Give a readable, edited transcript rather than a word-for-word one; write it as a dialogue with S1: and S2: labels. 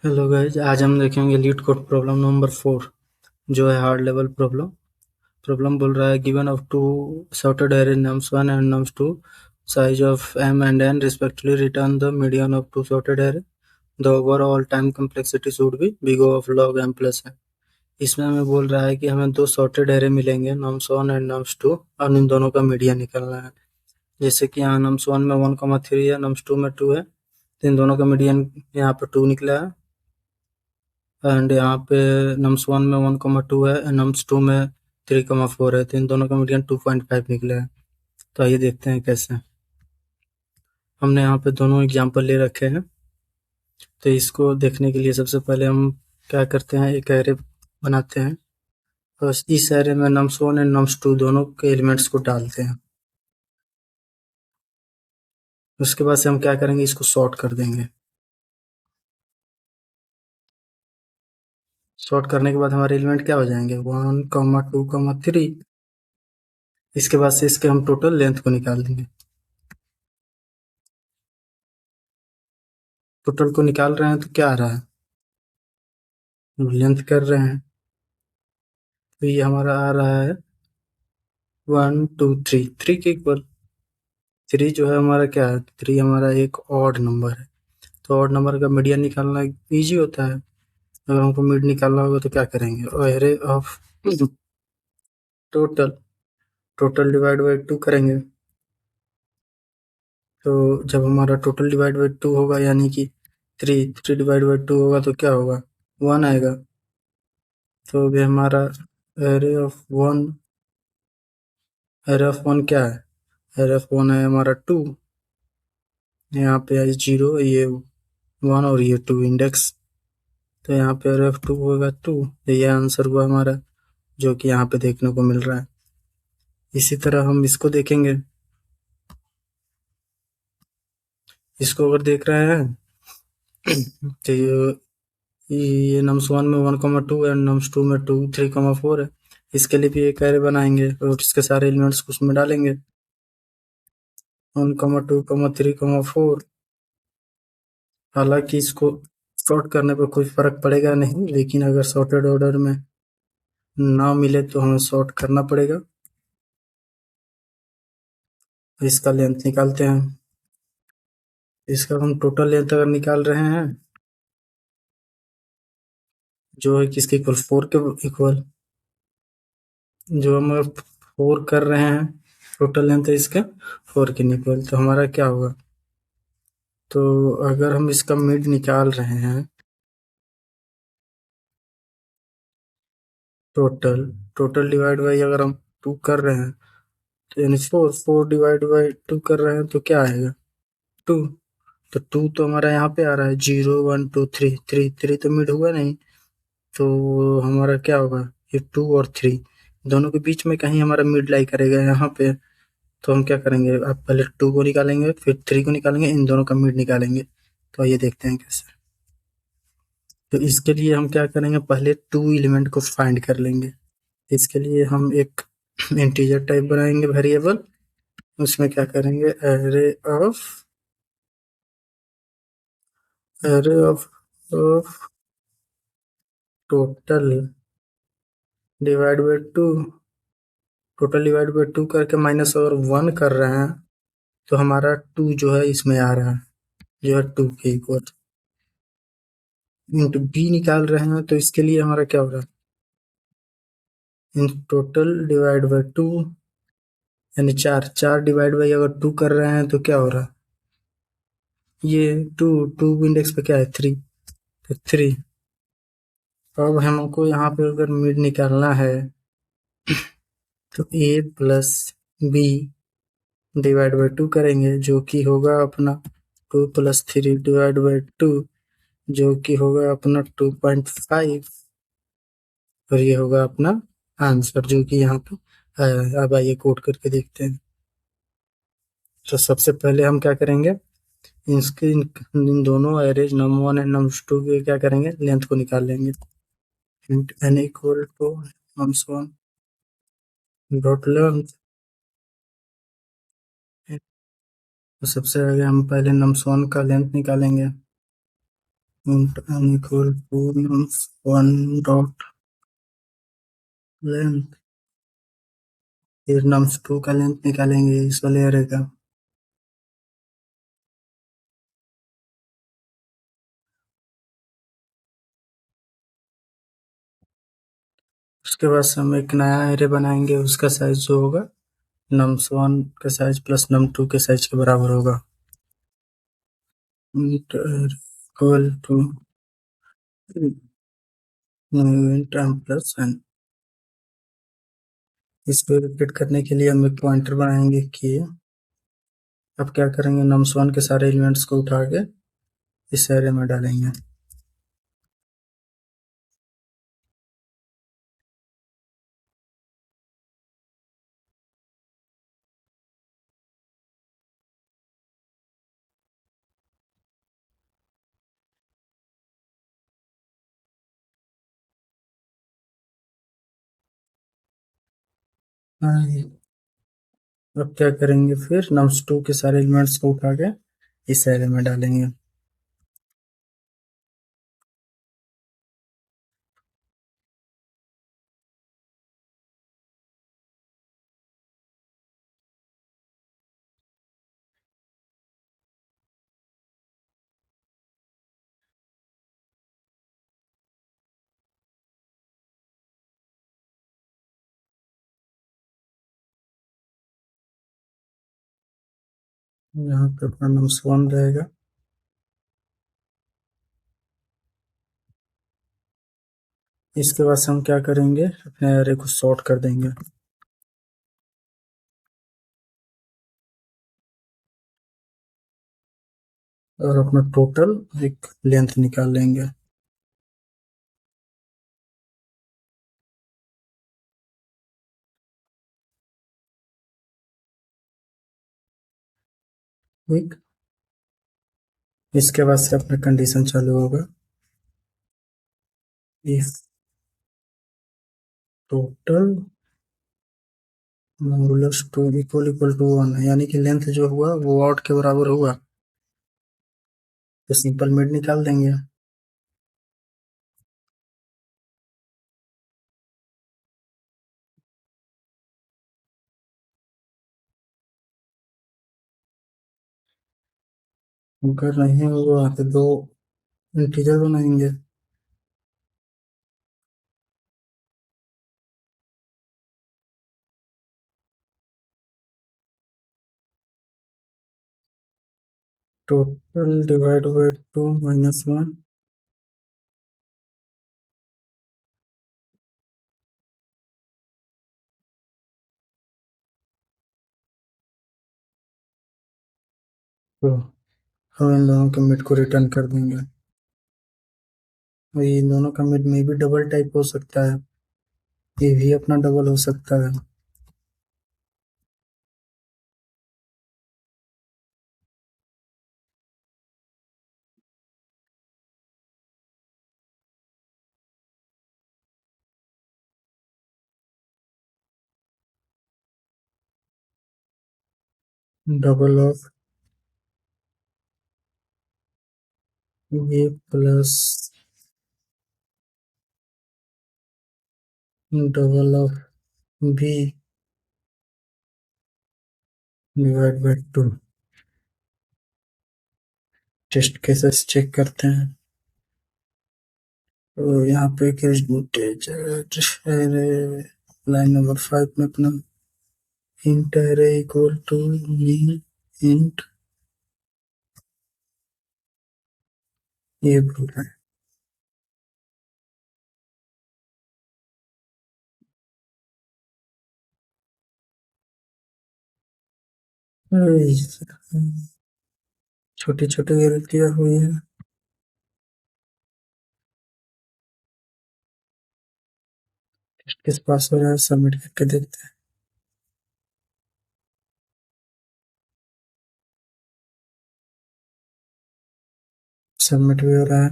S1: Hello guys, आज हम देखेंगे लीड कोड प्रॉब्लम नंबर 4 जो है हार्ड लेवल प्रॉब्लम। प्रॉब्लम बोल रहा है given of two sorted array nums 1 and nums 2 size of m and n respectively return the median of two sorted array. The overall time complexity should be big O of log m plus n. इसमें हमें बोल रहा है कि हमें दो sorted array मिलेंगे nums 1 and nums 2 और इन दोनों का मीडियन निकालना है। जैसे कि यहाँ nums 1 में 1,3 है, nums 2 में 2 है, तो इन दोनों का मीडियन यहाँ पर 2 निकला है। एंड यहाँ पे नम्स 1 में 1,2 है एंड नम्स 2 में 3,4 है, तो इन दोनों का मीडियन 2.5 निकला है। तो आइए देखते हैं कैसे। हमने यहाँ पे दोनों एग्जांपल ले रखे हैं, तो इसको देखने के लिए सबसे पहले हम क्या करते हैं, एक एरे बनाते हैं और इस एरे में नम्स 1 एंड नम्स 2 दोनों के एलिमेंट्स को डालते हैं। उसके बाद से हम क्या करेंगे, इसको सॉर्ट कर देंगे। सॉर्ट करने के बाद हमारे एलिमेंट क्या हो जाएंगे, 1,2,3। इसके बाद से इसके हम टोटल लेंथ को निकाल देंगे। टोटल को निकाल रहे हैं तो क्या आ रहा है, लेंथ कर रहे हैं, तो ये हमारा आ रहा है 1 2 3, 3 के इक्वल। 3 जो है हमारा क्या है, 3 हमारा एक ऑड नंबर है, तो ऑड नंबर का मीडियन निकालना इजी होता है। अगर हमको मिड निकालना होगा तो क्या करेंगे, array of total, total divide by 2 करेंगे। तो जब हमारा टोटल डिवाइड बाई 2 होगा, यानी कि 3 डिवाइड बाई 2 होगा तो क्या होगा, 1 आएगा। तो अभी हमारा array of one, array of one क्या है, एरे ऑफ वन है हमारा 2, यहाँ पे है 0, ये 1 और ये 2 इंडेक्स, तो यहाँ पे एरे ऑफ 2 होगा 2। ये आंसर हुआ हमारा, जो कि यहाँ पे देखने को मिल रहा है। इसी तरह हम इसको देखेंगे, इसको अगर देख रहे हैं तो ये नम्स 1 में 1,2 एंड नम्स 2 में 2 3,4 है। इसके लिए भी एक एरे बनाएंगे और इसके सारे एलिमेंट्स को उसमें डालेंगे, 1,2,3,4। हालांकि इसको सॉर्ट करने पर कोई फर्क पड़ेगा नहीं, लेकिन अगर सॉर्टेड ऑर्डर में ना मिले तो हमें सॉर्ट करना पड़ेगा। इसका लेंथ निकालते हैं। इसका हम टोटल लेंथ अगर निकाल रहे हैं, जो है किसके इक्वल, 4 के इक्वल, जो हम 4 कर रहे हैं, टोटल लेंथ है इसका 4 के इक्वल, तो हमारा क्या होगा, तो अगर हम इसका मिड निकाल रहे हैं, टोटल, टोटल डिवाइड बाई अगर हम 2 कर रहे हैं, तो यानी 4 डिवाइड बाई 2 कर रहे हैं तो क्या आएगा, 2। तो 2 तो हमारा यहाँ पे आ रहा है, 0 1 2 3, 3 तो मिड हुआ नहीं, तो हमारा क्या होगा, ये 2 और 3 दोनों के बीच में कहीं हमारा मिड लाई करेगा यहाँ पे। तो हम क्या करेंगे, अब पहले 2 को निकालेंगे फिर 3 को निकालेंगे, इन दोनों का मिड निकालेंगे। तो ये देखते हैं कैसे। तो इसके लिए हम क्या करेंगे, पहले 2 एलिमेंट को फाइंड कर लेंगे। इसके लिए हम एक इंटीजर टाइप बनाएंगे वेरिएबल, उसमें क्या करेंगे, array of total divide by 2, total divide by 2 करके माइनस अगर 1 कर रहे हैं तो हमारा 2 जो है इसमें आ रहा है, जो है 2 के इक्वल। इंटू बी निकाल रहे हैं, तो इसके लिए हमारा क्या हो रहा है, इन टोटल डिवाइड बाई 2, यानी 4 डिवाइड बाई अगर 2 कर रहे हैं तो क्या हो रहा है, ये 2 इंडेक्स पे क्या है, 3, तो 3। अब हमको यहाँ पे अगर मिड निकालना है, तो a plus B divide by 2 करेंगे, जो कि होगा अपना 2 प्लस 3 डिवाइड बाई 2, जो कि होगा अपना 2.5, और ये होगा अपना आंसर जो कि यहाँ पे आया है। अब आइए कोड करके देखते हैं। तो सबसे पहले हम क्या करेंगे, इन दोनों एरेज नम 1 एंड नम 2 के क्या करेंगे, लेंथ को निकाल लेंगे। n equal to nums 1 dot length. तो सबसे आगे हम पहले नम्स 1 का लेंथ निकालेंगे, int m equal to nums1 dot length। फिर nums2 का लेंथ निकालेंगे इस वाले एरे का। उसके बाद से हम एक नया एरे बनाएंगे, उसका साइज जो होगा nums1 के साइज प्लस num2 के साइज के बराबर होगा। int equal to int m plus n। इसको रिपीट करने के लिए हम एक पॉइंटर बनाएंगे कि अब क्या करेंगे, nums1 के सारे एलिमेंट्स को उठा के इस एरे में डालेंगे। अब क्या करेंगे, फिर nums2 के सारे एलिमेंट्स को उठा के इस एरे में डालेंगे। यहाँ पे अपना nums1 रहेगा। इसके बाद से हम क्या करेंगे, अपने एरे को सॉर्ट कर देंगे और अपना टोटल एक लेंथ निकाल लेंगे। ठीक, इसके बाद से अपना कंडीशन चालू होगा, if total modulus 2 equal to 1, यानी कि लेंथ जो हुआ वो आउट के बराबर हुआ तो सिंपल मिड निकाल देंगे। अगर नहीं हुआ तो दो इंटीजर बनाएंगे। Total divide by 2 minus 1। तो हम इन दोनों के मिड को रिटर्न कर देंगे। और इन दोनों का मिड में भी डबल टाइप हो सकता है, ये भी अपना डबल हो सकता है। Double of A plus double of B divide by 2। Test cases check करते हैं। तो यहाँ पे लाइन नंबर 5 में अपना int array equal to int ये बोल रहा है। छोटी छोटी गलतियां हुई है। किस पास हो रहा है, सबमिट करके देखते हैं। सबमिट भी हो रहा है।